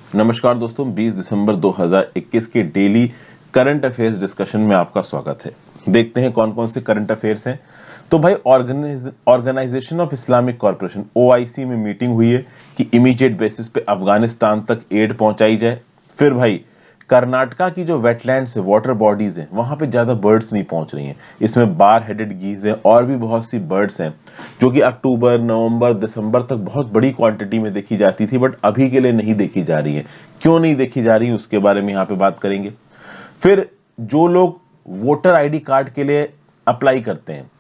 नमस्कार दोस्तों, 20 दिसंबर 2021 के डेली करंट अफेयर्स डिस्कशन में आपका स्वागत है। देखते हैं कौन कौन से करंट अफेयर्स हैं। तो भाई organisation of Islamic corporation OIC में मीटिंग हुई है कि इमीडिएट बेसिस पे अफगानिस्तान तक एड पहुंचाई जाए। फिर भाई कर्नाटका की जो वेटलैंड्स है, वाटर बॉडीज हैं, वहां पे ज्यादा बर्ड्स नहीं पहुंच रही हैं। इसमें बार हेडेड गीज हैं और भी बहुत सी बर्ड्स हैं जो कि अक्टूबर, नवंबर, दिसंबर तक बहुत बड़ी क्वांटिटी में देखी जाती थी, बट अभी के लिए नहीं देखी जा रही है। क्यों नहीं देखी जा रही, उसके बारे में यहाँ पे बात करेंगे। फिर जो लोग वोटर आईडी कार्ड के लिए अप्लाई करते हैं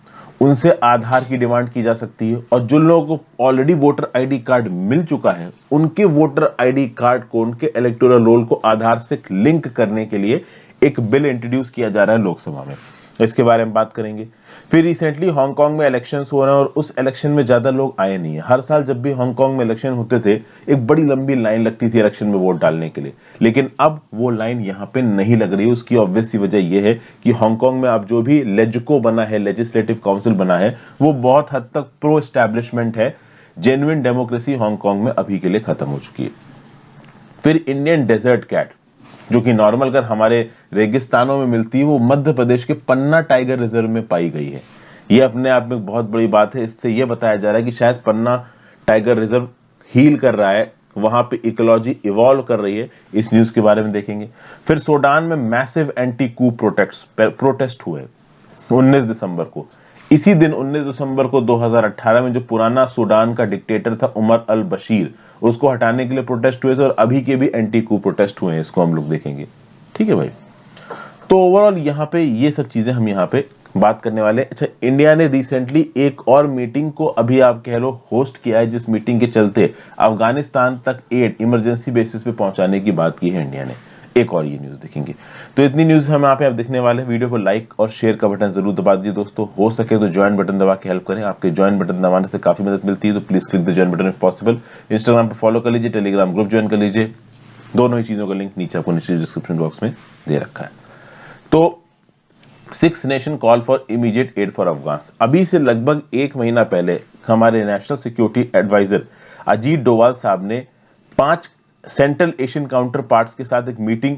उनसे आधार की डिमांड की जा सकती है, और जो लोगों को ऑलरेडी वोटर आईडी कार्ड मिल चुका है उनके वोटर आईडी कार्ड को, उनके इलेक्टोरल रोल को आधार से लिंक करने के लिए एक बिल इंट्रोड्यूस किया जा रहा है लोकसभा में। इसके बारे में बात करेंगे। फिर रिसेंटली हांगकांग में इलेक्शंस हो रहे हैं और उस इलेक्शन में ज्यादा लोग आए नहीं है। हर साल जब भी हांगकांग में इलेक्शन होते थे एक बड़ी लंबी लाइन लगती थी इलेक्शन में वोट डालने के लिए, लेकिन अब वो लाइन यहाँ पे नहीं लग रही है। उसकी ऑब्वियस सी वजह यह है कि हांगकांग में अब जो भी लेजिको बना है, लेजिस्लेटिव काउंसिल बना है, वो बहुत हद तक प्रो एस्टैब्लिशमेंट है। जेन्युइन डेमोक्रेसी हांगकांग में अभी के लिए खत्म हो चुकी है। फिर इंडियन डेजर्ट कैट, जो कि नॉर्मल अगर हमारे रेगिस्तानों में मिलती है, वो मध्य प्रदेश के पन्ना टाइगर रिजर्व में पाई गई है। ये अपने आप में बहुत बड़ी बात है। इससे यह बताया जा रहा है कि शायद पन्ना टाइगर रिजर्व हील कर रहा है, वहां पे इकोलॉजी इवॉल्व कर रही है। इस न्यूज के बारे में देखेंगे। फिर सूडान में मैसिव एंटी कू प्रोटेस्ट हुए 19 दिसंबर को। इसी दिन 19 दिसंबर को 2018 में जो पुराना सूडान का डिक्टेटर था उमर अल बशीर, उसको हटाने के लिए प्रोटेस्ट हुए थे, और अभी के भी एंटी कू प्रोटेस्ट हुए हैं। इसको हम लोग देखेंगे। ठीक है भाई। तो ओवरऑल यहाँ पे ये सब चीजें हम यहाँ पे बात करने वाले हैं। अच्छा, इंडिया ने रिसेंटली एक और मीटिंग को अभी आप कह लो होस्ट किया है, जिस मीटिंग के चलते अफगानिस्तान तक एड इमरजेंसी बेसिस पे पहुंचाने की बात की है इंडिया ने। एक और ये न्यूज देखेंगे। तो इतनी न्यूज हम यहाँ पे आप देखने वाले हैं। वीडियो को लाइक और शेयर का बटन जरूर दबा दीजिए दोस्तों। हो सके तो ज्वाइन बटन दबा के हेल्प करें। आपके ज्वाइन बटन दबाने से काफी मदद मिलती है, तो please click the join button if possible. Instagram पर फॉलो कर लीजिए, टेलीग्राम ग्रुप ज्वाइन कर लीजिए। दोनों ही चीजों का लिंक नीचे आपको नीचे डिस्क्रिप्शन बॉक्स में दे रखा है। तो 6 nation call for immediate aid for Afghan. अभी से लगभग एक महीना पहले हमारे national security adviser Ajit Doval साहब ने 5 सेंट्रल एशियन काउंटर पार्ट्स के साथ एक मीटिंग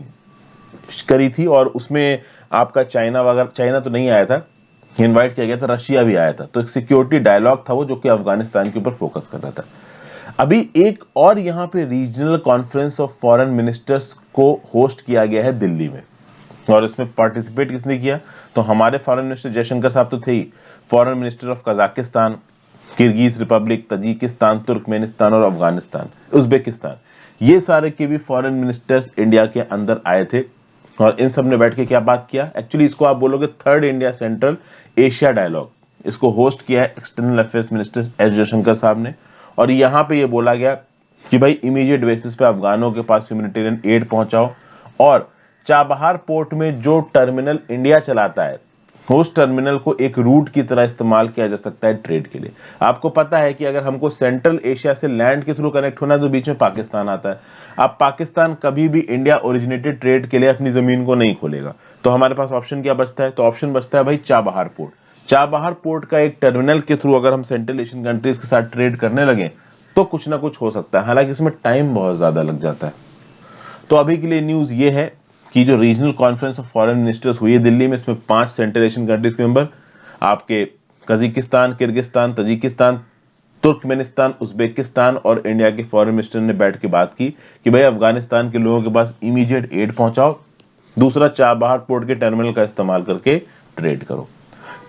करी थी, और उसमें आपका चाइना वगैरह, चाइना तो नहीं आया था, इनवाइट किया गया था, रशिया भी आया था। तो एक सिक्योरिटी डायलॉग था वो, जो कि अफगानिस्तान के ऊपर फोकस कर रहा था। अभी एक और यहाँ पे regional conference of foreign ministers को होस्ट किया गया है दिल्ली में, और इसमें पार्टिसिपेट किसने किया? तो हमारे फॉरेन मिनिस्टर जयशंकर साहब तो थे ही, foreign minister of Kazakhstan, Kyrgyz Republic, Tajikistan, Turkmenistan और अफगानिस्तान, उज्बेकिस्तान, ये सारे के भी फॉरेन मिनिस्टर्स इंडिया के अंदर आए थे। और इन सब ने बैठ के क्या बात किया? एक्चुअली इसको आप बोलोगे third India central Asia dialogue. इसको होस्ट किया है external affairs minister S Jaishankar साहब ने। और यहाँ पे ये बोला गया कि भाई इमीडिएट बेसिस पे अफगानों के पास ह्यूमैनिटेरियन एड पहुंचाओ, और चाबहार पोर्ट में जो टर्मिनल इंडिया चलाता है, उस टर्मिनल को एक रूट की तरह इस्तेमाल किया जा सकता है ट्रेड के लिए। आपको पता है कि अगर हमको सेंट्रल एशिया से लैंड के थ्रू कनेक्ट होना है तो बीच में पाकिस्तान आता है। अब पाकिस्तान कभी भी इंडिया ओरिजिनेटेड ट्रेड के लिए अपनी जमीन को नहीं खोलेगा, तो हमारे पास ऑप्शन क्या बचता है? तो ऑप्शन बचता है भाई चाबहार पोर्ट। चाबहार पोर्ट का एक टर्मिनल के थ्रू अगर हम सेंट्रल एशियन कंट्रीज के साथ ट्रेड करने लगे तो कुछ ना कुछ हो सकता है, हालांकि इसमें टाइम बहुत ज्यादा लग जाता है। तो अभी के लिए न्यूज ये है कि जो regional conference of foreign ministers हुई है दिल्ली में, इसमें 5 सेंट्रल एशियन कंट्रीज के मेंबर, आपके Kazakhstan, Kyrgyzstan, Tajikistan, Turkmenistan, Uzbekistan और इंडिया के फॉरेन मिनिस्टर ने बैठ के बात की कि भाई अफगानिस्तान के लोगों के पास इमीडिएट एड पहुंचाओ। दूसरा, चाबहार पोर्ट के टर्मिनल का इस्तेमाल करके ट्रेड करो।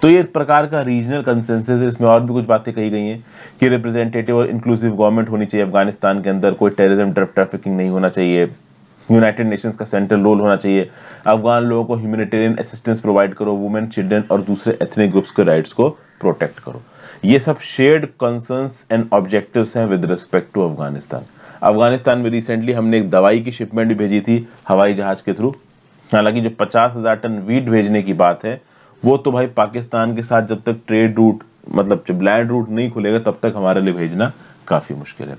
तो ये एक प्रकार का रीजनल कंसेंसस है। इसमें और भी कुछ बातें कही गई हैं कि रिप्रेजेंटेटिव और इंक्लूसिव गवर्नमेंट होनी चाहिए अफगानिस्तान के अंदर, कोई टेररिज्म, ड्रग ट्रैफिकिंग नहीं होना चाहिए, यूनाइटेड नेशंस का सेंट्रल रोल होना चाहिए, अफगान लोगों को ह्यूमैनिटेरियन असिस्टेंस प्रोवाइड करो, वुमेन, चिल्ड्रन और दूसरे एथनिक ग्रुप्स के राइट्स को प्रोटेक्ट करो। ये सब शेयर्ड कंसर्न्स एंड ऑब्जेक्टिव्स हैं with respect to Afghanistan. Afghanistan में रिसेंटली हमने एक दवाई की शिपमेंट भी भेजी थी हवाई जहाज के थ्रू। हालांकि जो 50,000 टन वीट भेजने की बात है, वो तो भाई पाकिस्तान के साथ जब तक ट्रेड रूट, मतलब जब लैंड रूट नहीं खुलेगा तब तक हमारे लिए भेजना काफी मुश्किल है।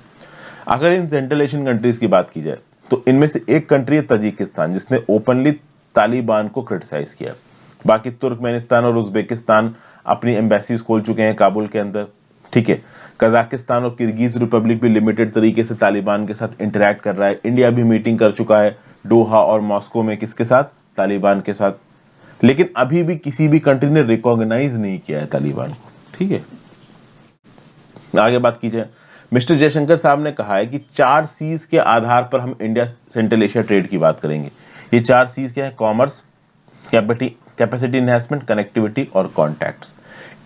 अगर इन सेंट्रल एशियन कंट्रीज की बात की जाए तो इनमें से एक कंट्री है तजिकिस्तान, जिसने ओपनली तालिबान को क्रिटिसाइज किया। बाकी तुर्कमेनिस्तान और उज्बेकिस्तान अपनी एम्बेसीज खोल चुके हैं काबुल के अंदर। ठीक है। कजाकिस्तान और किर्गिज रिपब्लिक भी लिमिटेड तरीके से तालिबान के साथ इंटरैक्ट कर रहा है। इंडिया भी मीटिंग कर चुका है डोहा और मॉस्को में, किसके साथ? तालिबान के साथ। लेकिन अभी भी किसी भी कंट्री ने रिकॉग्नाइज नहीं किया है तालिबान को। ठीक है, आगे बात कीजिए। मिस्टर जयशंकर साहब ने कहा है कि 4 सीज के आधार पर हम इंडिया सेंट्रल एशिया ट्रेड की बात करेंगे। ये 4 सीज क्या है? कॉमर्स, कैपेसिटी इनहेंसमेंट, कनेक्टिविटी और कॉन्टैक्ट्स।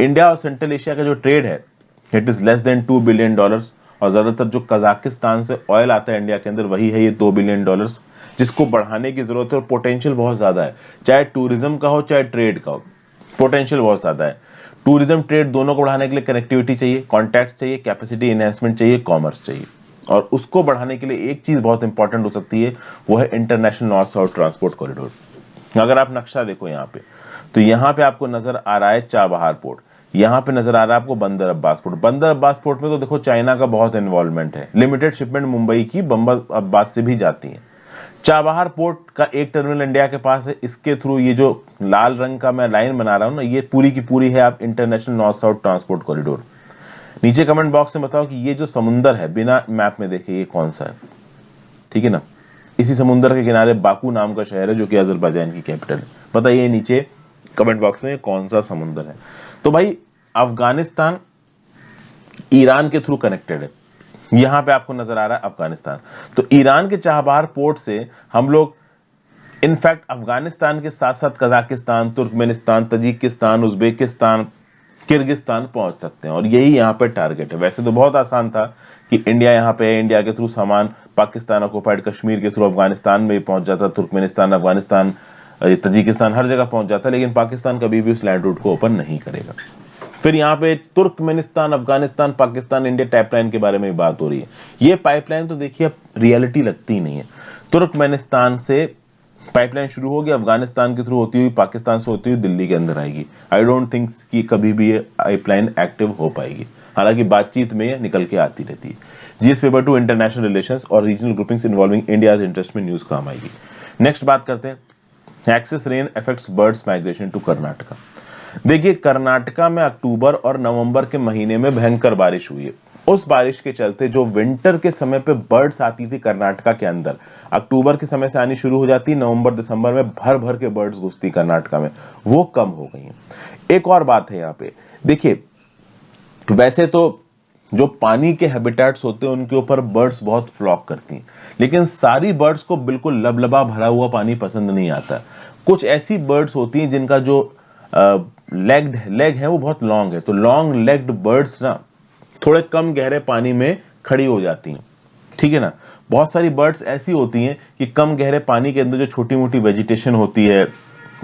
इंडिया और सेंट्रल एशिया का जो ट्रेड है it is less than $2 billion, और ज्यादातर जो कजाकिस्तान से ऑयल आता है इंडिया के अंदर वही है ये $2 बिलियन, जिसको बढ़ाने की जरूरत है और पोटेंशियल बहुत ज्यादा है। चाहे टूरिज्म का हो चाहे ट्रेड का हो, पोटेंशियल बहुत ज्यादा है। टूरिज्म ट्रेड दोनों को बढ़ाने के लिए कनेक्टिविटी चाहिए, कॉन्टैक्ट चाहिए, कैपेसिटी एनहांसमेंट चाहिए, कॉमर्स चाहिए। और उसको बढ़ाने के लिए एक चीज बहुत इंपॉर्टेंट हो सकती है, वो है international north south transport corridor. अगर आप नक्शा देखो यहाँ पे, तो यहाँ पे आपको नजर आ रहा है चाबहार पोर्ट, यहाँ पे नजर आ रहा है आपको बंदर अब्बास पोर्ट। बंदर अब्बास पोर्ट में तो देखो चाइना का बहुत इन्वॉल्वमेंट है, लिमिटेड शिपमेंट मुंबई की बंदर अब्बास से भी जाती है। चाबहार पोर्ट का एक टर्मिनल इंडिया के पास है, इसके थ्रू ये जो लाल रंग का मैं लाइन बना रहा हूं ना, ये पूरी की पूरी है आप international north south transport corridor. नीचे कमेंट बॉक्स में बताओ कि ये जो समुंदर है बिना मैप में देखे ये कौन सा है? ठीक है ना, इसी समुंदर के किनारे बाकू नाम का शहर है जो कि अजरबैजान की कैपिटल है। बताइए नीचे कमेंट बॉक्स में कौन सा समुंदर है? तो भाई अफगानिस्तान ईरान के थ्रू कनेक्टेड है, यहां पे आपको नजर आ रहा है अफगानिस्तान। तो ईरान के चाबहार पोर्ट से हम लोग इनफैक्ट अफगानिस्तान के साथ साथ Kazakhstan, Turkmenistan, Tajikistan, Uzbekistan, Kyrgyzstan पहुंच सकते हैं, और यही यहाँ पे टारगेट है। वैसे तो बहुत आसान था कि इंडिया यहाँ पे है, इंडिया के थ्रू सामान पाकिस्तान ऑक्युपाइड कश्मीर के थ्रू अफगानिस्तान में पहुंच जाता, तुर्कमेनिस्तान, अफगानिस्तान, तजिकिस्तान हर जगह पहुंच जाता, लेकिन पाकिस्तान कभी भी उस लैंड रूट को ओपन नहीं करेगा। फिर यहाँ पे Turkmenistan, Afghanistan, Pakistan, India pipeline के बारे में बात हो रही है। ये पाइपलाइन तो देखिए अब रियलिटी लगती ही नहीं है। तुर्कमेनिस्तान से पाइपलाइन शुरू होगी, अफगानिस्तान के थ्रू होती हुई पाकिस्तान से होती हुई दिल्ली के अंदर आएगी। आई डोंट थिंक कि कभी भी ये पाइपलाइन एक्टिव हो पाएगी, हालांकि बातचीत में निकल के आती रहती है। जीएस पेपर 2 इंटरनेशनल रिलेशंस और regional groupings involving India's interest में न्यूज काम आएगी। नेक्स्ट बात करते हैं, excess rain affects birds migration to Karnataka. देखिए कर्नाटका में अक्टूबर और नवंबर के महीने में भयंकर बारिश हुई है। उस बारिश के चलते जो विंटर के समय पे बर्ड्स आती थी कर्नाटका के अंदर, अक्टूबर के समय से आनी शुरू हो जाती, नवंबर दिसंबर में भर भर के बर्ड्स घुसती कर्नाटका में, वो कम हो गई हैं। एक और बात है यहाँ पे, देखिए वैसे तो जो पानी के हैबिटेट्स होते हैं उनके ऊपर बर्ड्स बहुत फ्लॉक करती हैं, लेकिन सारी बर्ड्स को बिल्कुल लबलबा भरा हुआ पानी पसंद नहीं आता। कुछ ऐसी बर्ड्स होती हैं जिनका जो लेग है वो बहुत लॉन्ग है, तो लॉन्ग लेग्ड बर्ड्स ना थोड़े कम गहरे पानी में खड़ी हो जाती हैं। ठीक है ना, बहुत सारी बर्ड्स ऐसी होती हैं कि कम गहरे पानी के अंदर जो छोटी मोटी वेजिटेशन होती है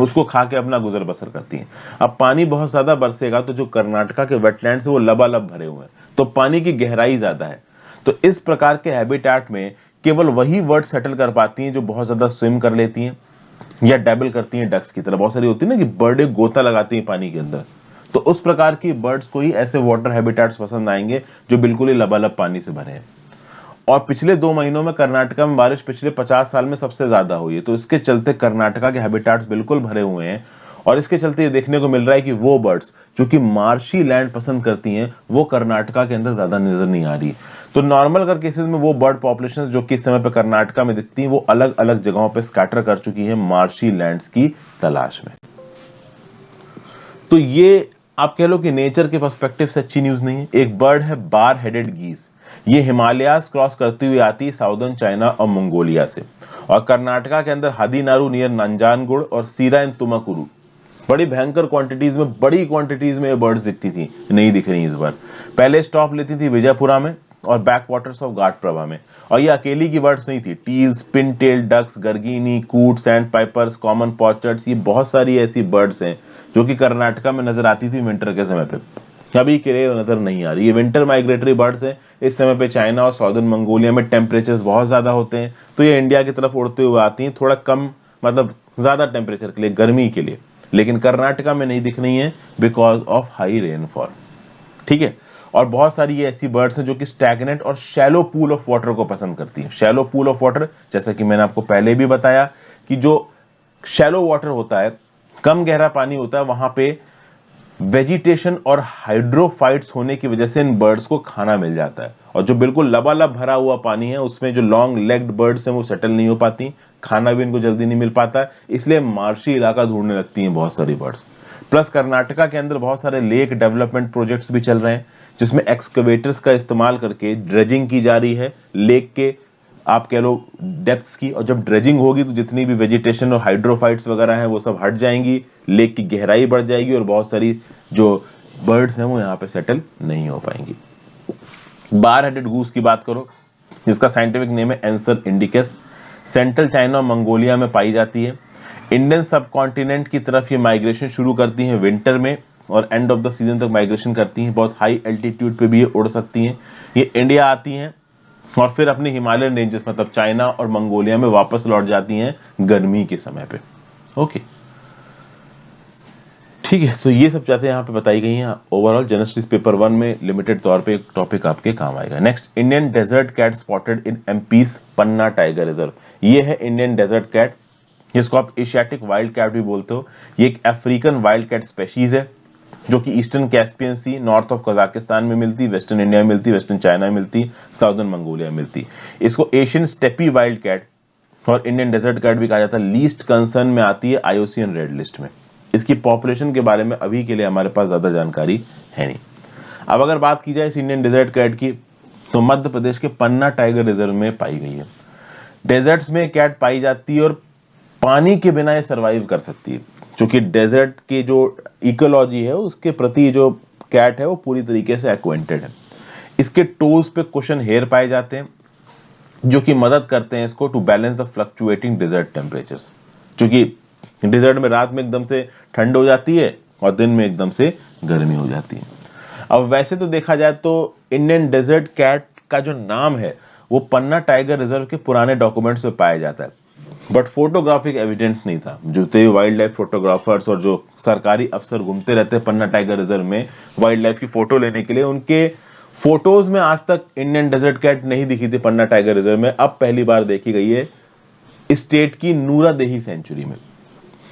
उसको खा के अपना गुजर बसर करती हैं। अब पानी बहुत ज्यादा बरसेगा तो जो कर्नाटका के वेटलैंड्स है वो लबालब भरे हुए हैं, तो पानी की गहराई ज्यादा है। तो इस प्रकार के हैबिटेट में केवल वही बर्ड सेटल कर पाती हैं जो बहुत ज्यादा स्विम कर लेती हैं या डैबल करती हैं डक्स की तरह। बहुत सारी होती है ना कि बर्ड गोता लगाती हैं पानी के अंदर, तो उस प्रकार की बर्ड्स को ही ऐसे वाटर हैबिटेट्स पसंद आएंगे जो बिल्कुल ही लबालब पानी से भरे हैं। और पिछले 2 महीनों में कर्नाटका में बारिश पिछले 50 साल में सबसे ज्यादा हुई है, तो इसके चलते कर्नाटका के हैबिटेट्स बिल्कुल भरे हुए हैं। और इसके चलते ये देखने को मिल रहा है कि वो बर्ड्स जो कि मार्शी लैंड पसंद करती हैं वो कर्नाटका के अंदर ज्यादा नजर नहीं आ रही। तो नॉर्मल अगर केसेस में वो बर्ड पॉपुलेशन जो कि इस समय पे कर्नाटका में दिखती हैं वो अलग अलग जगहों पे स्कैटर कर चुकी है मार्शी लैंड्स की तलाश में। तो ये आप कह लो कि नेचर के पर्सपेक्टिव से अच्छी न्यूज नहीं है। एक बर्ड है बार हेडेड गीज, ये हिमालयास क्रॉस करती हुई आती है साउदर्न चाइना और मंगोलिया से, और कर्नाटका के अंदर हदीनारू नियर नंजानगुड़ और सीरा इन तुमकुरु बड़ी भयंकर क्वांटिटीज में, बड़ी क्वांटिटीज में ये बर्ड्स दिखती थी, नहीं दिख रही इस बार। पहले स्टॉप लेती थी विजयपुरा में और बैक वाटर्स ऑफ घाट प्रभा में, और ये अकेली की बर्ड्स नहीं थी, टील्स, पिन टेल डक्स, गर्गिनी, कूट, सैंड पाइपर्स, कॉमन पॉचर्ड्स, ये बहुत सारी ऐसी बर्ड्स हैं जो कि कर्नाटका में नजर आती थी विंटर के समय पे। अभी के नजर नहीं आ रही। ये विंटर माइग्रेटरी बर्ड्स है, इस समय पे चाइना और साउदर्न मंगोलिया में टेम्परेचर्स बहुत ज्यादा होते हैं, तो ये इंडिया की तरफ उड़ते हुए आती हैं थोड़ा कम, मतलब ज्यादा टेम्परेचर के लिए, गर्मी के लिए, लेकिन कर्नाटका में नहीं दिख रही है बिकॉज ऑफ हाई रेनफॉल। ठीक है, और बहुत सारी ये ऐसी बर्ड्स हैं जो कि स्टैग्नेंट और शैलो पूल ऑफ वाटर को पसंद करती हैं। शैलो पूल ऑफ वाटर, जैसा कि मैंने आपको पहले भी बताया कि जो शैलो वाटर होता है, कम गहरा पानी होता है, वहां पे वेजिटेशन और हाइड्रोफाइट्स होने की वजह से इन बर्ड्स को खाना मिल जाता है, और जो बिल्कुल लबालब भरा हुआ पानी है उसमें जो लॉन्ग लेग्ड बर्ड्स हैं वो सेटल नहीं हो पाती, खाना भी इनको जल्दी नहीं मिल पाता, इसलिए मार्शी इलाका ढूंढने लगती हैं बहुत सारी बर्ड्स। प्लस कर्नाटका के अंदर बहुत सारे लेक डेवलपमेंट प्रोजेक्ट्स भी चल रहे हैं, जिसमें एक्सकवेटर्स का इस्तेमाल करके ड्रेजिंग की जा रही है लेक के, आप कह लो डेप्थ्स की, और जब ड्रेजिंग होगी तो जितनी भी वेजिटेशन और हाइड्रोफाइट्स वगैरह हैं वो सब हट जाएंगी, लेक की गहराई बढ़ जाएगी और बहुत सारी जो बर्ड्स हैं वो यहाँ पे सेटल नहीं हो पाएंगी। बार हेडेड गूस की बात करो, जिसका साइंटिफिक नेम है एंसर इंडिकस, सेंट्रल चाइना और मंगोलिया में पाई जाती है। इंडियन सब कॉन्टिनेंट की तरफ ये माइग्रेशन शुरू करती हैं विंटर में और एंड ऑफ द सीजन तक माइग्रेशन करती हैं। बहुत हाई एल्टीट्यूड पे भी ये उड़ सकती हैं। ये इंडिया आती हैं और फिर अपने हिमालयन रेंजेस मतलब चाइना और मंगोलिया में वापस लौट जाती हैं गर्मी के समय पे। ओके, ठीक है, तो ये सब बातें यहाँ पे बताई गई हैं। ओवरऑल जेनेसिस पेपर 1 में लिमिटेड तौर पे एक टॉपिक आपके काम आएगा। Next, Indian desert cat spotted in MP's Panna tiger reserve. ये है इंडियन डेजर्ट कैट, जिसको आप एशियाटिक वाइल्ड कैट भी बोलते हो। ये एक अफ्रीकन वाइल्ड कैट स्पेशीज है जो कि eastern Caspian sea, north of Kazakhstan में मिलती, वेस्टर्न इंडिया में मिलती, वेस्टर्न चाइना में मिलती, साउदर्न मंगोलिया में मिलती। इसको एशियन स्टेपी वाइल्ड कैट और इंडियन डेजर्ट कैट भी कहा जाता है। लीस्ट कंसर्न में आती है IUCN रेड लिस्ट में। इसकी पॉपुलेशन के बारे में अभी के लिए हमारे पास ज्यादा जानकारी है नहीं। अब अगर बात की जाए इस इंडियन डेजर्ट कैट की, तो मध्य प्रदेश के पन्ना टाइगर रिजर्व में पाई गई है। डेजर्ट्स में कैट पाई जाती है और पानी के बिना ये सर्वाइव कर सकती है, क्योंकि डेजर्ट की जो इकोलॉजी है उसके प्रति जो कैट है वो पूरी तरीके से एक्वेंटेड है। इसके टोज पे कुशन हेयर पाए जाते हैं जो कि मदद करते हैं इसको to balance the fluctuating desert temperatures, क्योंकि डेजर्ट में रात में एकदम से ठंड हो जाती है और दिन में एकदम से गर्मी हो जाती है। अब वैसे तो देखा जाए तो इंडियन डेजर्ट कैट का जो नाम है वो पन्ना टाइगर रिजर्व के पुराने डॉक्यूमेंट्स में पाया जाता है, बट फोटोग्राफिक एविडेंस नहीं था। जो थे वाइल्ड लाइफ फोटोग्राफर्स और जो सरकारी अफसर घूमते रहते हैं पन्ना टाइगर रिजर्व में वाइल्ड लाइफ की फोटो लेने के लिए, उनके फोटोज में आज तक इंडियन डेजर्ट कैट नहीं दिखी थी पन्ना टाइगर रिजर्व में। अब पहली बार देखी गई है स्टेट की नूरादेही सेंचुरी में।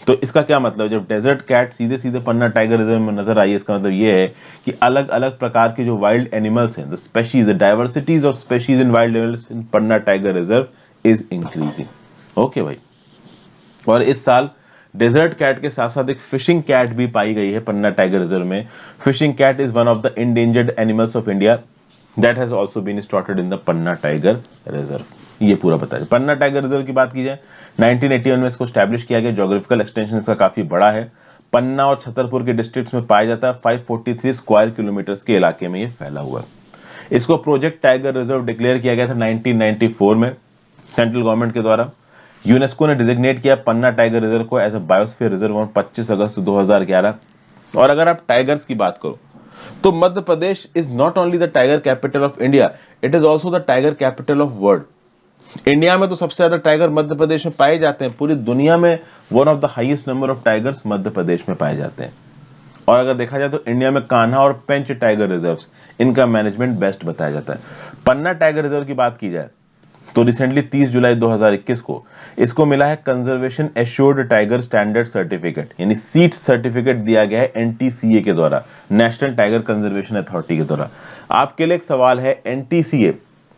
तो इसका क्या मतलब, जब डेजर्ट कैट सीधे सीधे पन्ना टाइगर रिजर्व में नजर आई, इसका मतलब ये है कि अलग अलग प्रकार के जो वाइल्ड एनिमल्स हैं, the species, the diversities of species in wild animals in Panna tiger reserve is increasing. Okay भाई, और इस साल डेजर्ट कैट के साथ साथ एक फिशिंग कैट भी पाई गई है पन्ना टाइगर रिजर्व में। Fishing cat is one of the endangered animals of India that has also been spotted in the Panna tiger reserve. ये पूरा बताया। पन्ना टाइगर रिजर्व की बात की जाए, 1981 में इसको स्टैब्लिश किया गया। ज्योग्राफिकल एक्सटेंशन इसका काफी बड़ा है। पन्ना और छतरपुर के डिस्ट्रिक्ट्स में पाया जाता है। 543 स्क्वायर किलोमीटर के इलाके में ये फैला हुआ है। इसको प्रोजेक्ट टाइगर रिजर्व डिक्लेयर किया गया था 1994 में सेंट्रल गवर्नमेंट के द्वारा। यूनेस्को ने डिजिग्नेट किया पन्ना टाइगर रिजर्व को as a biosphere reserve on 25 August 2011। और अगर आप टाइगर्स की बात करो तो Madhya Pradesh is not only the tiger capital of India, it is also the tiger capital of world. India में तो सबसे ज्यादा टाइगर मध्य प्रदेश में पाए जाते हैं, पूरी दुनिया में one of the highest number of tigers Madhya Pradesh में पाए जाते हैं। और अगर देखा जाए तो इंडिया में कान्हा और पेंच टाइगर रिजर्व्स, इनका मैनेजमेंट बेस्ट बताया जाता है। पन्ना टाइगर रिजर्व की बात की जाए तो रिसेंटली 30 जुलाई 2021 को इसको मिला है conservation assured tiger standard certificate, यानी सीट सर्टिफिकेट दिया गया है NTCA के द्वारा, नेशनल टाइगर कंजर्वेशन अथॉरिटी के द्वारा। आपके लिए एक सवाल है, NTCA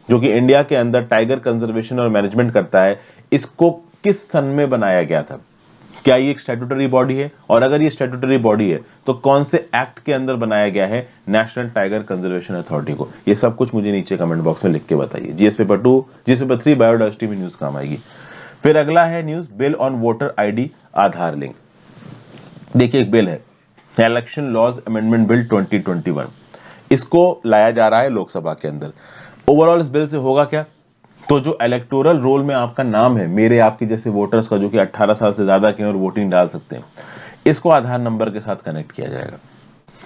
जो कि इंडिया के अंदर टाइगर कंजर्वेशन और मैनेजमेंट करता है, इसको किस सन में बनाया गया था? क्या ये एक स्टैट्यूटरी बॉडी है? और अगर ये स्टैट्यूटरी बॉडी है तो कौन से एक्ट के अंदर बनाया गया है नेशनल टाइगर कंजर्वेशन अथॉरिटी को? ये सब कुछ मुझे नीचे कमेंट बॉक्स में लिख के बताइए। GS paper 2, GS paper 3 biodiversity में न्यूज काम आएगी। फिर अगला है news, bill on voter ID Aadhaar link. देखिए, एक बिल है इलेक्शन लॉज अमेंडमेंट बिल 2021, इसको लाया जा रहा है लोकसभा के अंदर। ओवरऑल इस बिल से होगा क्या, तो जो इलेक्टोरल रोल में आपका नाम है, मेरे आपके जैसे वोटर्स का जो कि 18 साल से ज्यादा के और वोटिंग डाल सकते हैं, इसको आधार नंबर के साथ कनेक्ट किया जाएगा।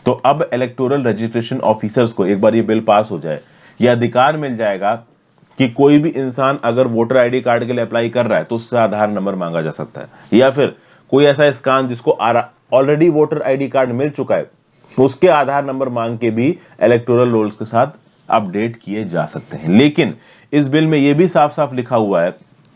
तो अब इलेक्टोरल रजिस्ट्रेशन ऑफिसर्स को एक बार ये बिल पास हो जाए, यह अधिकार मिल जाएगा कि कोई भी इंसान अगर वोटर ID कार्ड के लिए अप्लाई कर रहा है तो उससे आधार नंबर मांगा जा सकता है, या फिर कोई ऐसा स्कैम जिसको ऑलरेडी वोटर ID कार्ड मिल चुका है उसके आधार नंबर मांग के भी इलेक्टोरल रोल्स के साथ अपडेट किए जा सकते हैं। लेकिन इस बिल में यह भी साफ साफ लिखा हुआ है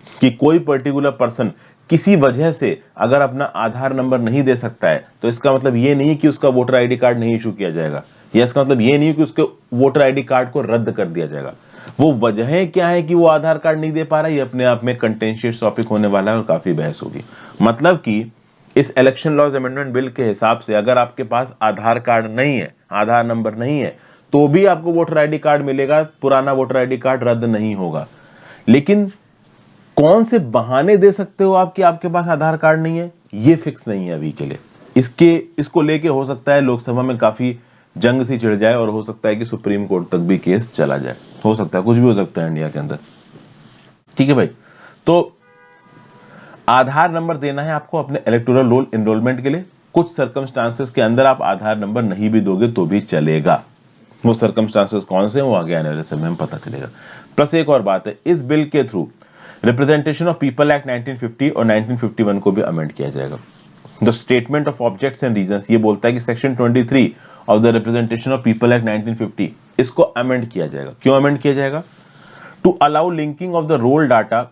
कि कोई पर्टिकुलर पर्सन किसी वजह से अगर अपना आधार नंबर नहीं दे सकता है तो इसका मतलब ये नहीं कि उसका वोटर आईडी कार्ड नहीं इशू किया जाएगा, या इसका मतलब ये नहीं कि उसके वोटर आईडी कार्ड को रद्द कर दिया जाएगा। वो वजहें क्या है कि वो आधार कार्ड नहीं दे पा रहा है, ये अपने आप में कंटेंशियस टॉपिक होने वाला है और काफी बहस होगी। मतलब कि इस इलेक्शन लॉज अमेंडमेंट बिल के हिसाब से अगर आपके पास आधार कार्ड नहीं है, आधार नंबर नहीं है, तो भी आपको वोटर आईडी कार्ड मिलेगा, पुराना वोटर आईडी कार्ड रद्द नहीं होगा। लेकिन कौन से बहाने दे सकते हो आप कि आपके पास आधार कार्ड नहीं है, ये फिक्स नहीं है अभी के लिए। इसको लेके हो सकता है लोकसभा में काफी जंग सी छिड़ जाए और हो सकता है कि सुप्रीम कोर्ट तक भी केस चला जाए, हो सकता है, कुछ भी हो सकता है इंडिया के अंदर। ठीक है भाई, तो आधार नंबर देना है आपको अपने इलेक्टोरल रोल एनरोलमेंट के लिए। कुछ सर्कमस्टांसेस के अंदर आप आधार नंबर नहीं भी दोगे तो भी चलेगा। वो सर्कमस्टांसेस कौन से हैं वो आगे आने वाले समय में पता चलेगा। प्लस एक और बात है, इस बिल के through representation of people act 1950 और 1951 को भी अमेंड किया जाएगा। The statement of objects and reasons ये बोलता है कि section 23 of the representation of people act 1950 इसको अमेंड किया जाएगा। क्यों अमेंड किया जाएगा? To allow linking of the roll data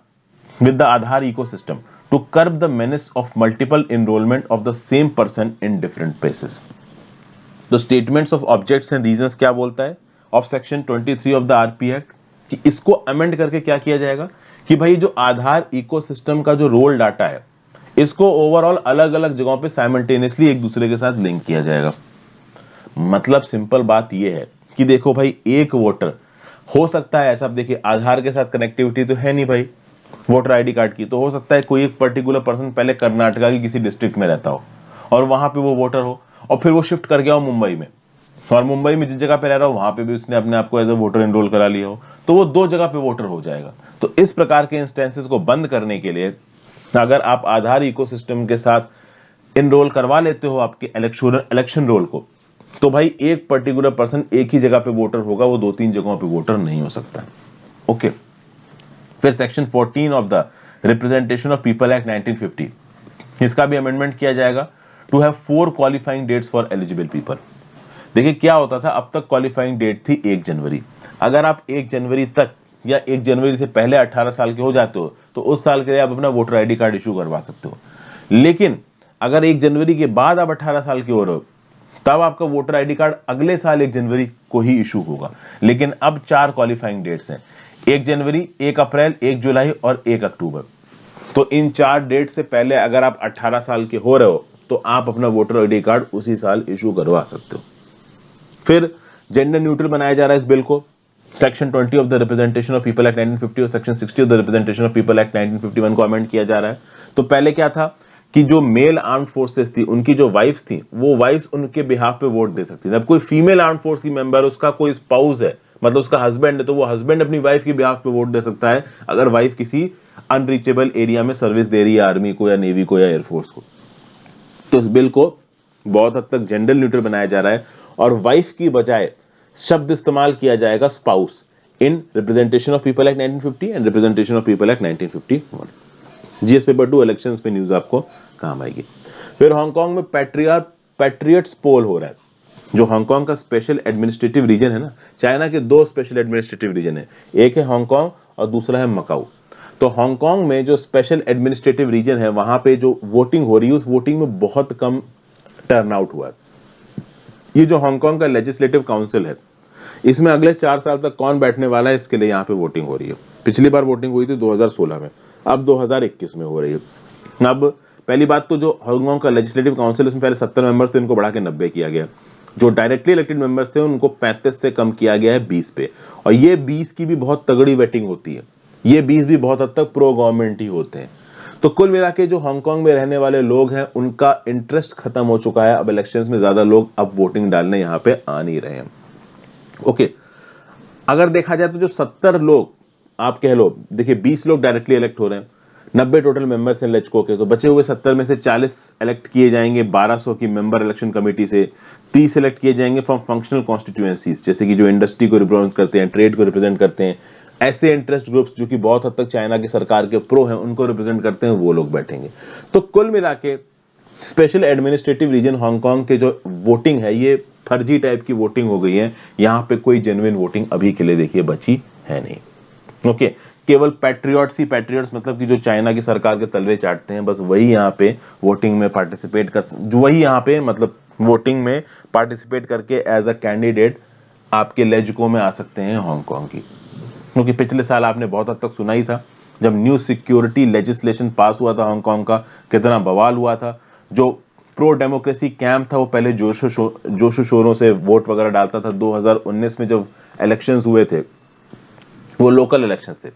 with the Aadhaar ecosystem to curb the menace of multiple enrollment of the same person in different places. तो statements of objects and reasons क्या बोलता है of section 23 of the RP Act कि इसको amend करके क्या किया जाएगा कि भाई जो आधार इकोसिस्टम का जो रोल डाटा है इसको ओवरऑल अलग अलग जगहों पे साइमल्टेनियसली एक दूसरे के साथ लिंक किया जाएगा। मतलब सिंपल बात यह है कि देखो भाई, एक वोटर हो सकता है ऐसा, अब देखिए आधार के साथ कनेक्टिविटी तो है नहीं भाई वोटर आईडी कार्ड की, तो हो सकता है कोई एक पर्टिकुलर पर्सन पहले कर्नाटका की किसी डिस्ट्रिक्ट में रहता हो और वहां पे वो वोटर हो और फिर वो शिफ्ट कर गया हो मुंबई में, और मुंबई में जिस जगह पे रह रहा हो वहां पे भी उसने अपने आप को एज ए वोटर एनरोल करा लिया हो, तो वो दो जगह पे वोटर हो जाएगा। तो इस प्रकार के इंस्टेंसेस को बंद करने के लिए अगर आप आधार इकोसिस्टम के साथ एनरोल करवा लेते हो आपके इलेक्शन रोल को, तो भाई एक पर्टिकुलर पर्सन एक ही जगह पे वोटर होगा, वो दो तीन जगहों पे वोटर नहीं हो सकता। ओके, फिर section 14 of the representation of people act 1950 इसका भी अमेंडमेंट किया जाएगा to have 4 qualifying dates for eligible people. देखिए क्या होता था, अब तक क्वालिफाइंग डेट थी 1 जनवरी। अगर आप 1 जनवरी तक या 1 जनवरी से पहले 18 साल के हो जाते हो तो उस साल के लिए आप अपना वोटर आईडी कार्ड इशू करवा सकते हो। लेकिन अगर 1 जनवरी के बाद आप 18 साल के हो रहे हो तब आपका वोटर आईडी कार्ड अगले साल 1 जनवरी को ही इशू होगा। लेकिन अब 4 क्वालिफाइंग डेट्स हैं, 1 जनवरी, 1 अप्रैल, 1 जुलाई और 1 अक्टूबर। तो इन 4 डेट से पहले अगर आप 18 साल के हो रहे हो तो आप अपना वोटर आईडी कार्ड उसी साल इशू करवा सकते हो। फिर जेंडर न्यूट्रल बनाया जा रहा है इस बिल को। Section 20 of the representation of people act 1950 और section 60 of the representation of people act 1951 को अमेंड किया जा रहा है। तो पहले क्या था कि जो मेल आर्म्ड फोर्सेस थी उनकी जो वाइफ्स थी वो वाइफ्स उनके बिहाफ पे वोट दे सकती थी। अब कोई फीमेल आर्म्ड फोर्स की मेंबर, उसका कोई स्पाउस है, मतलब उसका हस्बैंड है, तो वो हस्बैंड अपनी वाइफ के बिहाफ पे वोट दे सकता है अगर वाइफ किसी अनरीचेबल एरिया में सर्विस दे रही है, आर्मी को या नेवी को या एयरफोर्स को। तो इस बिल को बहुत हद तक जेंडर न्यूट्रल बनाया जा रहा है और वाइफ की बजाय शब्द इस्तेमाल किया जाएगा spouse in representation of people act 1950 and representation of people act 1951। GS paper 2 elections पे न्यूज आपको काम आएगी। फिर हांगकांग में पैट्रियट्स पोल हो रहा है, जो हांगकांग का स्पेशल एडमिनिस्ट्रेटिव रीजन है ना। चाइना के 2 स्पेशल एडमिनिस्ट्रेटिव रीजन है, एक है हांगकांग और दूसरा है मकाऊ। तो हांगकांग में जो स्पेशल एडमिनिस्ट्रेटिव रीजन है वहां पे जो वोटिंग हो रही है उस वोटिंग में बहुत कम टर्नआउट हुआ है। ये जो हांगकांग का लेजिस्लेटिव काउंसिल है इसमें अगले 4 साल तक कौन बैठने वाला है इसके लिए यहाँ पे वोटिंग हो रही है। पिछली बार वोटिंग हुई थी 2016 में, अब 2021 में हो रही है। अब पहली बात तो जो हांगकांग का लेजिस्लेटिव काउंसिल उसमें पहले 70 मेंबर्स थे, उनको बढ़ा के 90 किया गया। जो डायरेक्टली इलेक्टेड मेंबर्स थे उनको 35 से कम किया गया है 20 पे। और ये 20 की भी बहुत तगड़ी वेटिंग होती है, ये 20 भी बहुत हद तक प्रो गवर्नमेंट ही होते हैं। तो कुल मिला के जो हांगकांग में रहने वाले लोग हैं उनका इंटरेस्ट खत्म हो चुका है। अब इलेक्शंस में ज्यादा लोग अब वोटिंग डालने यहाँ पे आ नहीं रहे हैं। ओके, अगर देखा जाए तो जो 70 लोग आप कह लो, देखिए 20 लोग डायरेक्टली इलेक्ट हो रहे हैं, 90 टोटल मेंबर्स हैं लेचको के, तो बचे हुए 70 में से 40 इलेक्ट किए जाएंगे 1200 की मेंबर इलेक्शन कमेटी से, 30 इलेक्ट किए जाएंगे फ्रॉम फंक्शनल कॉन्स्टिट्यूएंसीज, जैसे कि जो इंडस्ट्री को रिप्रेजेंट करते हैं, ट्रेड को रिप्रेजेंट करते हैं, ऐसे इंटरेस्ट ग्रुप्स जो कि बहुत हद तक चाइना की सरकार के प्रो हैं उनको रिप्रेजेंट करते हैं, वो लोग बैठेंगे। तो कुल मिला के स्पेशल एडमिनिस्ट्रेटिव रीजन हांगकांग के जो वोटिंग है ये फर्जी टाइप की वोटिंग हो गई है। यहाँ पे कोई जेन्युइन वोटिंग अभी के लिए देखिए बची है नहीं। ओके, केवल पैट्रियट्स ही, पैट्रियट्स मतलब कि जो चाइना की सरकार के तलवे चाटते हैं, बस वही यहाँ पे वोटिंग में पार्टिसिपेट कर, जो वही यहाँ पे मतलब वोटिंग में पार्टिसिपेट करके एज अ कैंडिडेट आपके लेजिको में आ सकते हैं हांगकांग की। क्योंकि पिछले साल आपने बहुत हद तक सुना ही था, जब न्यू सिक्योरिटी लेजिस्लेशन पास हुआ था हांगकांग का, कितना बवाल हुआ था। जो प्रो डेमोक्रेसी कैंप था वो पहले जोशो शोरों से वोट वगैरह डालता था। 2019 में जब इलेक्शंस हुए थे, वो लोकल इलेक्शंस थे,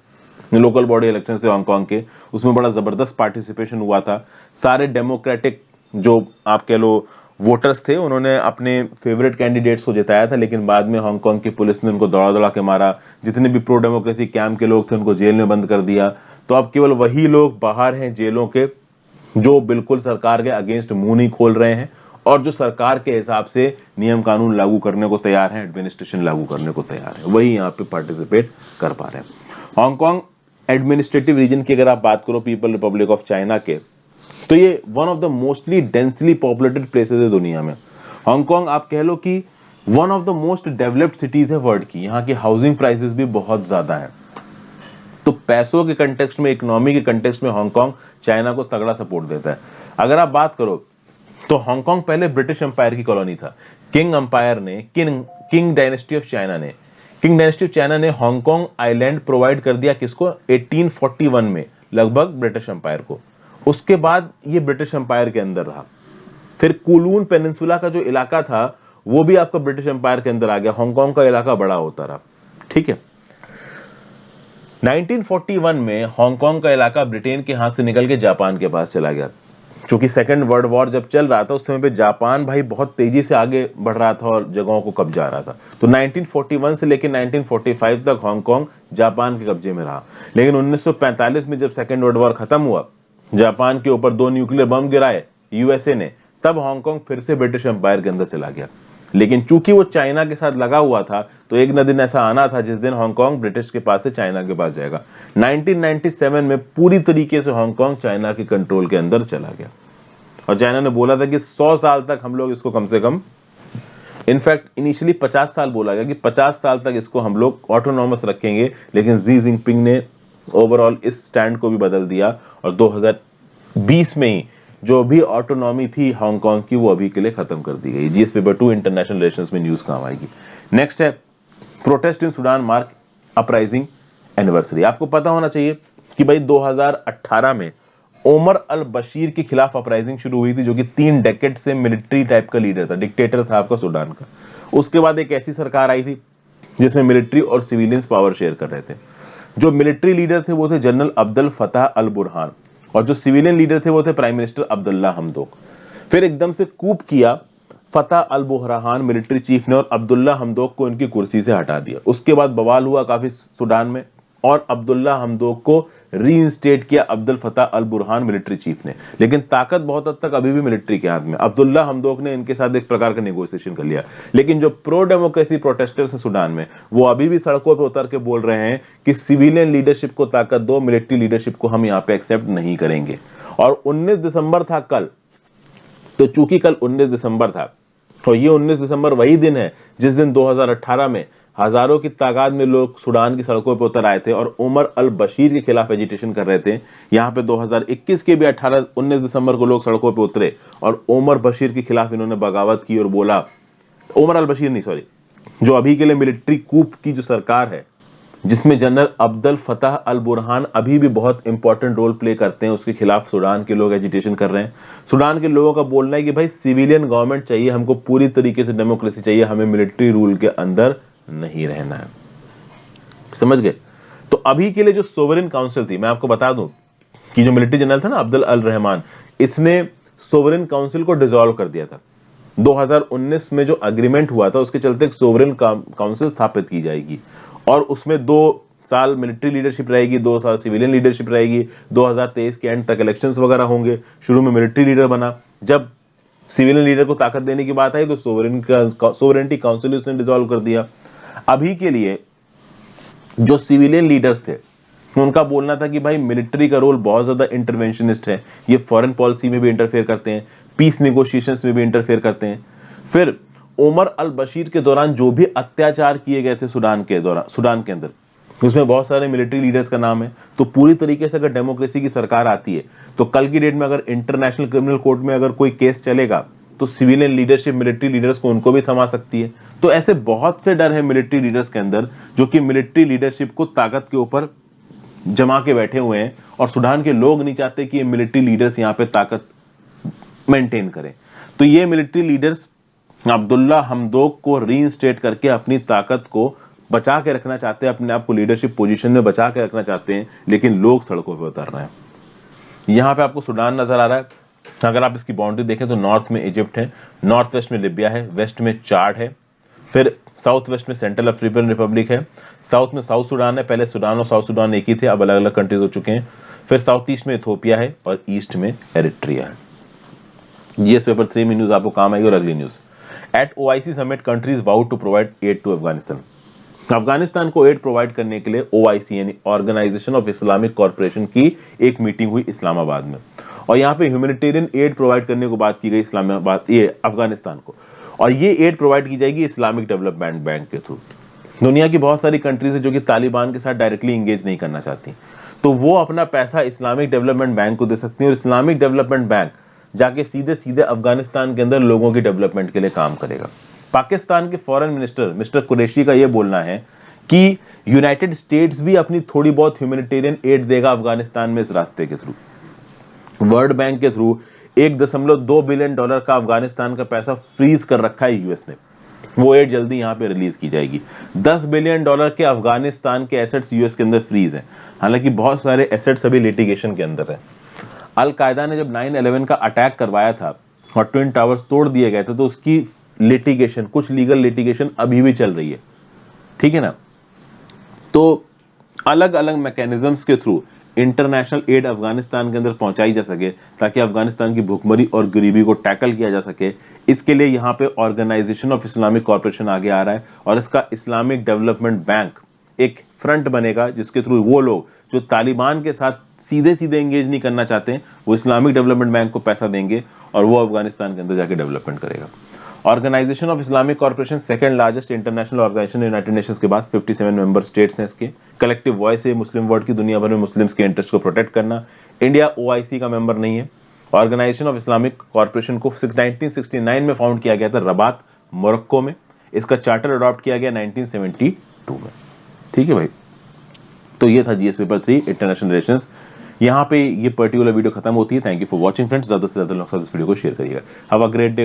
लोकल बॉडी इलेक्शंस थे हांगकांग के, उसमें बड़ा जबरदस्त पार्टिसिपेशन हुआ था। सारे डेमोक्रेटिक जो आप कह लो वोटर्स थे, उन्होंने अपने फेवरेट कैंडिडेट्स को जिताया था, लेकिन बाद में हांगकांग की पुलिस ने उनको दौड़ा दौड़ा के मारा। जितने भी प्रो डेमोक्रेसी कैंप के लोग थे उनको जेल में बंद कर दिया। तो अब केवल वही लोग बाहर हैं जेलों के जो बिल्कुल सरकार के अगेंस्ट मुंह नहीं खोल रहे हैं और जो सरकार के हिसाब से नियम कानून लागू करने को तैयार हैं, एडमिनिस्ट्रेशन लागू करने को तैयार है, वही यहाँ पे पार्टिसिपेट कर पा रहे हैं। हांगकांग एडमिनिस्ट्रेटिव रीजन की अगर आप बात करो पीपल रिपब्लिक ऑफ चाइना के, तो ये one of the mostly densely populated places है दुनिया में। हांगकांग आप कह लो कि one of the most developed cities है वर्ल्ड की। यहाँ की हाउसिंग प्राइसेस भी बहुत ज्यादा है। तो पैसों के कंटेक्स्ट में, इकोनॉमी के कंटेक्स्ट में हांगकांग चाइना को तगड़ा सपोर्ट देता है। अगर आप बात करो तो हांगकांग पहले ब्रिटिश एम्पायर की कॉलोनी था। किंग एम्पायर ने, किंग डायनेस्टी ऑफ चाइना ने हांगकांग आइलैंड प्रोवाइड कर दिया किसको? 1841 में लगभग ब्रिटिश एम्पायर को। उसके बाद ये ब्रिटिश एम्पायर के अंदर रहा। फिर कुलून पेनिनसुला का जो इलाका था वो भी आपका ब्रिटिश एम्पायर के अंदर आ गया। हांगकांग का इलाका बड़ा होता रहा, ठीक है। 1941 में हांगकांग का इलाका ब्रिटेन के हाथ से निकल के जापान के पास चला गया। क्योंकि सेकेंड वर्ल्ड वॉर जब चल रहा था उस समय पे जापान भाई बहुत तेजी से आगे बढ़ रहा था और जगहों को कब्जा रहा था। तो 1941 से लेकर 1945 तक हांगकांग जापान के कब्जे में रहा। लेकिन 1945 में जब सेकेंड वर्ल्ड वॉर खत्म हुआ, जापान के ऊपर 2 न्यूक्लियर बम गिराए यूएसए ने, तब हांगकांग फिर से ब्रिटिश एम्पायर के अंदर चला गया। लेकिन चूंकि वो चाइना के साथ लगा हुआ था, तो एक न दिन ऐसा आना था जिस दिन हांगकांग ब्रिटिश के पास से चाइना के पास जाएगा। 1997 में पूरी तरीके से हांगकांग चाइना के कंट्रोल के अंदर चला गया और चाइना ने बोला था कि 100 साल तक हम लोग इसको कम से कम, इनफैक्ट इनिशियली 50 साल बोला गया कि 50 साल तक इसको हम लोग ऑटोनॉमस रखेंगे। लेकिन जी जिनपिंग ने ओवरऑल इस स्टैंड को भी बदल दिया और 2020 में ही जो भी ऑटोनॉमी थी हांगकांग की वो अभी के लिए खत्म कर दी गई। जीएस पेपर 2 इंटरनेशनल रिलेशंस में न्यूज काम आएगी। नेक्स्ट है protest in Sudan mark uprising anniversary. आपको पता होना चाहिए कि भाई 2018 में ओमर अल बशीर के खिलाफ अपराइजिंग शुरू हुई थी, जो कि 3 डेकेड से मिलिट्री टाइप का लीडर था, डिक्टेटर था आपका सुडान का। उसके बाद एक ऐसी सरकार आई थी जिसमें मिलिट्री और सिविलियंस पावर शेयर कर रहे थे। जो मिलिट्री लीडर थे वो थे जनरल अब्दुल फताह अल बुरहान और जो सिविलियन लीडर थे वो थे प्राइम मिनिस्टर अब्दुल्ला हमदोक। फिर एकदम से कूप किया फतेह अल बुरहान मिलिट्री चीफ ने और अब्दुल्ला हमदोक को उनकी कुर्सी से हटा दिया। उसके बाद बवाल हुआ काफी सुडान में और अब्दुल्ला हमदोक को रीइंस्टेट किया अब्दुल फतेह अल बुरहान मिलिट्री चीफ ने। लेकिन ताकत बहुत हद तक अभी भी मिलिट्री के हाथ में। अब्दुल्ला हमदोक ने इनके साथ एक प्रकार का नेगोशिएशन कर लिया। लेकिन जो प्रो डेमोक्रेसी प्रोटेस्टर्स हैं सुडान में, वो अभी भी सड़कों पर उतर के बोल रहे हैं कि सिविलियन लीडरशिप को ताकत दो, मिलिट्री लीडरशिप को हम यहाँ पे एक्सेप्ट नहीं करेंगे। और 19 दिसंबर था कल, तो चूंकि कल 19 दिसंबर था, तो ये 19 दिसंबर वही दिन है जिस दिन 2018 में हजारों की तादाद में लोग सुडान की सड़कों पर उतर आए थे और उमर अल बशीर के खिलाफ एजिटेशन कर रहे थे। यहाँ पे 2021 के भी 19 दिसंबर को लोग सड़कों पर उतरे और उमर बशीर के खिलाफ इन्होंने बगावत की और बोला, उमर अल बशीर नहीं सॉरी, जो अभी के लिए मिलिट्री कूप की जो सरकार है जिसमें जनरल अब्दुल फतेह अल बुरहान अभी भी बहुत इंपॉर्टेंट रोल प्ले करते हैं, उसके खिलाफ सुडान के लोग एजिटेशन कर रहे हैं। सुडान के लोगों का बोलना है कि भाई सिविलियन गवर्नमेंट चाहिए हमको, पूरी तरीके से डेमोक्रेसी चाहिए, हमें मिलिट्री रूल के अंदर नहीं रहना है। समझ गए? तो अभी के लिए जो सोवरेन काउंसिल थी, मैं आपको बता दूं कि जो मिलिट्री जनरल था ना अब्दुल अल रहमान, इसने सोवरेन काउंसिल को डिसॉल्व कर दिया था। 2019 में जो अग्रीमेंट हुआ था उसके चलते एक सोवरेन काउंसिल स्थापित की जाएगी और उसमें 2 साल मिलिट्री लीडरशिप रहेगी, 2 साल सिविलियन लीडरशिप रहेगी। 2023 के एंड तक इलेक्शंस वगैरह होंगे। शुरू में मिलिट्री लीडर बना, जब सिविलियन लीडर को ताकत देने की बात आई तो सोवरेनिटी काउंसिल उसने डिसॉल्व कर दिया। अभी के लिए जो सिविलियन लीडर्स थे उनका बोलना था कि भाई मिलिट्री का रोल बहुत ज्यादा इंटरवेंशनिस्ट है, ये फॉरेन पॉलिसी में भी इंटरफेयर करते हैं, पीस नेगोशिएशंस में भी इंटरफेयर करते हैं। फिर उमर अल बशीर के दौरान जो भी अत्याचार किए गए थे सुडान के अंदर, उसमें बहुत सारे मिलिट्री लीडर्स का नाम है। तो पूरी तरीके से अगर डेमोक्रेसी की सरकार आती है तो कल की डेट में अगर इंटरनेशनल क्रिमिनल कोर्ट में अगर कोई केस चलेगा तो सिविलियन लीडरशिप मिलिट्री लीडर्स को उनको भी थमा सकती है। तो ऐसे बहुत से डर है मिलिट्री लीडर्स के अंदर जो कि मिलिट्री लीडरशिप को ताकत के ऊपर जमा के बैठे हुए हैं, और सूडान के लोग नहीं चाहते कि ये मिलिट्री लीडर्स यहाँ पे ताकत मेंटेन करें। तो ये मिलिट्री लीडर्स अब्दुल्ला हमदोक को रीइंस्टेट करके अपनी ताकत को बचा के रखना चाहते हैं, अपने आप को लीडरशिप पोजीशन में बचा के रखना चाहते हैं, लेकिन लोग सड़कों पे उतर रहे हैं। यहाँ पे आपको सूडान नजर आ रहा है। अगर आप इसकी बाउंड्री देखें तो नॉर्थ में इजिप्ट है, नॉर्थ वेस्ट में लिबिया है, वेस्ट में चाड है, फिर साउथ वेस्ट में सेंट्रल अफ्रीकन रिपब्लिक है, साउथ में साउथ सूडान है। पहले सूडान और साउथ सूडान एक ही थे, अब अलग अलग कंट्रीज हो चुके हैं। फिर साउथ ईस्ट में इथोपिया है और ईस्ट में एरिट्रिया है। जीएस पेपर 3 में न्यूज आपको काम आएगी। और अगली news, at OIC summit countries vowed to provide aid to Afghanistan. Afghanistan को एड प्रोवाइड करने के लिए ओआईसी यानी ऑर्गेनाइजेशन ऑफ इस्लामिक कॉर्पोरेशन की एक मीटिंग हुई इस्लामाबाद में, और यहाँ पे ह्यूमैनिटेरियन एड प्रोवाइड करने को बात की गई इस्लामाबाद ये अफगानिस्तान को, और ये एड प्रोवाइड की जाएगी इस्लामिक डेवलपमेंट बैंक के थ्रू। दुनिया की बहुत सारी कंट्रीज है जो कि तालिबान के साथ डायरेक्टली इंगेज नहीं करना चाहती, तो वो अपना पैसा इस्लामिक डेवलपमेंट बैंक को दे सकती है, और इस्लामिक डेवलपमेंट बैंक जाके सीधे सीधे अफगानिस्तान के अंदर लोगों की डेवलपमेंट के लिए काम करेगा। पाकिस्तान के फॉरेन मिनिस्टर मिस्टर कुरैशी का यह बोलना है कि यूनाइटेड स्टेट्स भी अपनी थोड़ी बहुत ह्यूमैनिटेरियन एड देगा अफगानिस्तान में इस रास्ते के थ्रू। वर्ल्ड बैंक के थ्रू $1.2 बिलियन का अफगानिस्तान का पैसा फ्रीज कर रखा है यूएस ने, वो एड जल्दी यहाँ पे रिलीज की जाएगी। $10 बिलियन के अफगानिस्तान के एसेट्स यूएस के अंदर फ्रीज हैं, हालांकि बहुत सारे एसेट्स अभी लिटिगेशन के अंदर है। अल कायदा ने जब 9/11 का अटैक करवाया था और ट्विन टावर्स तोड़ दिए गए थे, तो उसकी लिटिगेशन, कुछ लीगल लिटिगेशन अभी भी चल रही है, ठीक है ना। तो अलग अलग मैकेनिज्म्स के थ्रू इंटरनेशनल एड अफगानिस्तान के अंदर पहुंचाई जा सके ताकि अफगानिस्तान की भूखमरी और गरीबी को टैकल किया जा सके। इसके लिए यहाँ पे ऑर्गेनाइजेशन ऑफ इस्लामिक कॉर्पोरेशन आगे आ रहा है, और इसका इस्लामिक डेवलपमेंट बैंक एक फ्रंट बनेगा जिसके थ्रू वो लोग जो तालिबान के साथ सीधे सीधे एंगेज नहीं करना चाहते हैं, वो इस्लामिक डेवलपमेंट बैंक को पैसा देंगे और वो अफगानिस्तान के अंदर जाके डेवलपमेंट करेगा। Organisation of Islamic corporation second largest international organisation United Nations के बाद 57 मेंबर स्टेट्स हैं इसके। कलेक्टिव वॉइस है मुस्लिम वर्ल्ड की, दुनिया भर में मुस्लिम्स के इंटरेस्ट को प्रोटेक्ट करना। इंडिया ओआईसी का मेंबर नहीं है। ऑर्गेनाइजेशन ऑफ इस्लामिक कॉर्पोरेशन को 1969 में फाउंड किया गया था रबात, मोरक्को में। इसका चार्टर अडॉप्ट किया गया 1972 में, ठीक है भाई। तो ये था जीएस पेपर 3 इंटरनेशनल रिलेशंस। यहाँ पे ये पर्टिकुलर वीडियो खत्म होती है। Thank you for watching friends. ज्यादा से ज्यादा लोग इस वीडियो को शेयर करिएगा। Have a great day.